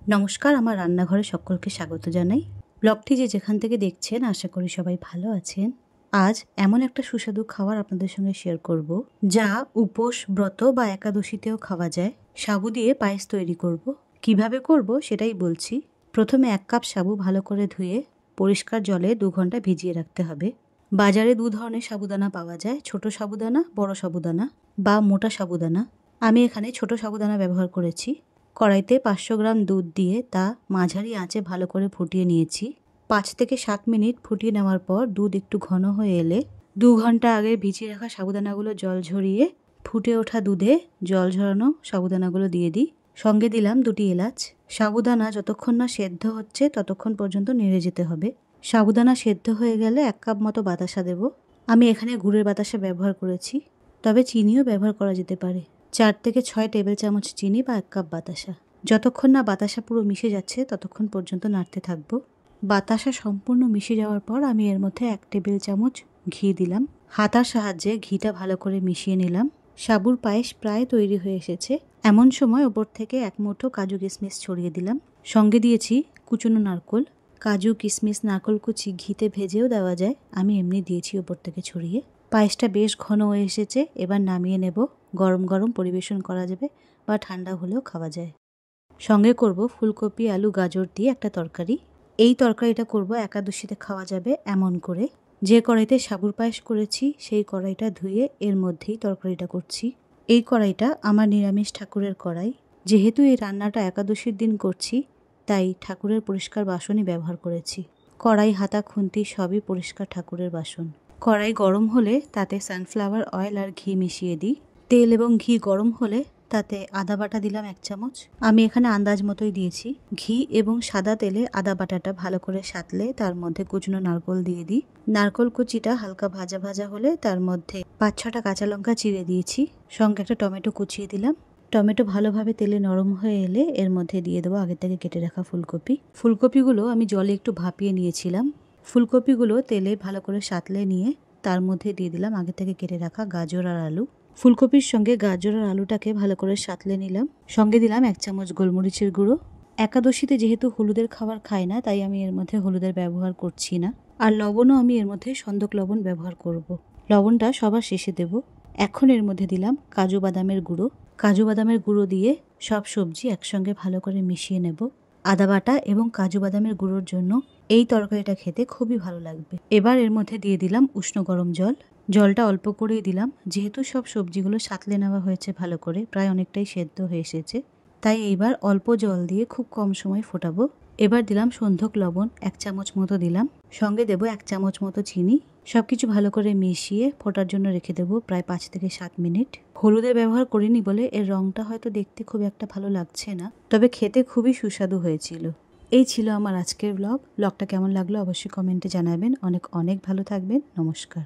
নমস্কার, আমার রান্নাঘরে সকলকে স্বাগত জানাই। ব্লগটি যেখান থেকে দেখছেন আশা করি সবাই ভালো আছেন। আজ এমন একটা সুস্বাদু খাবার আপনাদের সঙ্গে শেয়ার করব, যা উপোস, ব্রত বা একাদশীতেও খাওয়া যায়। সাবু দিয়ে পায়েস তৈরি করব। কিভাবে করব সেটাই বলছি। প্রথমে 1 কাপ সাবু ভালো করে ধুয়ে পরিষ্কার জলে 2 ঘন্টা ভিজিয়ে রাখতে হবে। বাজারে 2 ধরনের সাবুদানা পাওয়া যায়, ছোট সাবুদানা, বড় সাবুদানা বা মোটা সাবুদানা। আমি এখানে ছোট সাবুদানা ব্যবহার করেছি। কড়াইতে 500 গ্রাম দুধ দিয়ে তা মাঝারি আঁচে ভালো করে ফুটিয়ে নিয়েছি। 5 থেকে 7 মিনিট ফুটিয়ে নেওয়ার পর দুধ একটু ঘন হয়ে এলে 2 ঘন্টা আগে ভিজিয়ে রাখা সাবুদানাগুলো জল ঝরিয়ে ফুটে ওঠা দুধে জল ঝরানো সাবুদানাগুলো দিয়ে দিই। সঙ্গে দিলাম 2টি এলাচ। সাবুদানা যতক্ষণ না সেদ্ধ হচ্ছে ততক্ষণ পর্যন্ত নেড়ে যেতে হবে। সাবুদানা সেদ্ধ হয়ে গেলে 1 কাপ মতো বাতাসা দেব। আমি এখানে গুড়ের বাতাসা ব্যবহার করেছি, তবে চিনিও ব্যবহার করা যেতে পারে। 4 থেকে 6 টেবিল চামচ চিনি বা 1 কাপ বাতাসা। যতক্ষণ না বাতাসা পুরো মিশে যাচ্ছে ততক্ষণ পর্যন্ত নাড়তে থাকবো। বাতাসা সম্পূর্ণ মিশে যাওয়ার পর আমি এর মধ্যে 1 টেবিল চামচ ঘি দিলাম। হাতার সাহায্যে ঘিটা ভালো করে মিশিয়ে নিলাম। সাবুর পায়েস প্রায় তৈরি হয়ে এসেছে। এমন সময় ওপর থেকে 1 মুঠো কাজু কিশমিশ ছড়িয়ে দিলাম। সঙ্গে দিয়েছি কুচনো নারকোল। কাজু, কিশমিশ, নারকোল কুচি ঘিতে ভেজেও দেওয়া যায়, আমি এমনি দিয়েছি ওপর থেকে ছড়িয়ে। পায়েসটা বেশ ঘন হয়ে এসেছে, এবার নামিয়ে নেব। গরম গরম পরিবেশন করা যাবে বা ঠান্ডা হলেও খাওয়া যায়। সঙ্গে করব ফুলকপি, আলু, গাজর দিয়ে একটা তরকারি। এই তরকারিটা করব একাদশীতে খাওয়া যাবে এমন করে। যে কড়াইতে সাবুর পায়েস করেছি সেই কড়াইটা ধুয়ে এর মধ্যেই তরকারিটা করছি। এই কড়াইটা আমার নিরামিষ ঠাকুরের কড়াই। যেহেতু এই রান্নাটা একাদশীর দিন করছি, তাই ঠাকুরের পরিষ্কার বাসনই ব্যবহার করেছি। কড়াই, হাতা, খুন্তি সবই পরিষ্কার ঠাকুরের বাসন। কড়াই গরম হলে তাতে সানফ্লাওয়ার অয়েল আর ঘি মিশিয়ে দিই। তেল এবং ঘি গরম হলে তাতে আদা বাটা দিলাম 1 চামচ। আমি এখানে আন্দাজ মতোই দিয়েছি। ঘি এবং সাদা তেলে আদা বাটাটা ভালো করে সাঁতলে তার মধ্যে কুচনো নারকোল দিয়ে দিই। নারকোল কুচিটা হালকা ভাজা ভাজা হলে তার মধ্যে 5-6টা কাঁচা লঙ্কা চিড়ে দিয়েছি। সঙ্গে একটা টমেটো কুচিয়ে দিলাম। টমেটো ভালোভাবে তেলে নরম হয়ে এলে এর মধ্যে দিয়ে দেবো আগে থেকে কেটে রাখা ফুলকপি। ফুলকপিগুলো আমি জলে একটু ভাপিয়ে নিয়েছিলাম। ফুলকপিগুলো তেলে ভালো করে সাঁতলে নিয়ে তার মধ্যে দিয়ে দিলাম আগে থেকে কেটে রাখা গাজর আর আলু। ফুলকপির সঙ্গে গাজর আর আলুটাকে ভালো করে সাঁতলে নিলাম। সঙ্গে দিলাম 1 চামচ গোলমরিচের গুঁড়ো। একাদশীতে যেহেতু হলুদের খাবার খাই না, তাই আমি এর মধ্যে হলুদের ব্যবহার করছি না। আর লবণও আমি এর মধ্যে সন্দক লবণ ব্যবহার করব। লবণটা সবার শেষে দেব। এখন এর মধ্যে দিলাম কাজু বাদামের গুঁড়ো। কাজু বাদামের গুঁড়ো দিয়ে সব সবজি একসঙ্গে ভালো করে মিশিয়ে নেব। আদা বাটা এবং কাজু বাদামের গুঁড়োর জন্য এই তরকারিটা খেতে খুবই ভালো লাগবে। এবার এর মধ্যে দিয়ে দিলাম উষ্ণ গরম জল। জলটা অল্প করেই দিলাম, যেহেতু সব সবজিগুলো সাঁতলে নেওয়া হয়েছে ভালো করে, প্রায় অনেকটাই সেদ্ধ হয়ে এসেছে, তাই এইবার অল্প জল দিয়ে খুব কম সময় ফোটাবো। এবার দিলাম সন্ধক লবণ 1 চামচ মতো দিলাম। সঙ্গে দেবো 1 চামচ মতো চিনি। সবকিছু ভালো করে মিশিয়ে ফোটার জন্য রেখে দেবো প্রায় 5 থেকে 7 মিনিট। হলুদের ব্যবহার করিনি বলে এর রংটা হয়তো দেখতে খুব একটা ভালো লাগছে না, তবে খেতে খুবই সুস্বাদু হয়েছিল। এই ছিল আমার আজকের ব্লগটা কেমন লাগলো অবশ্যই কমেন্টে জানাবেন। অনেক অনেক ভালো থাকবেন। নমস্কার।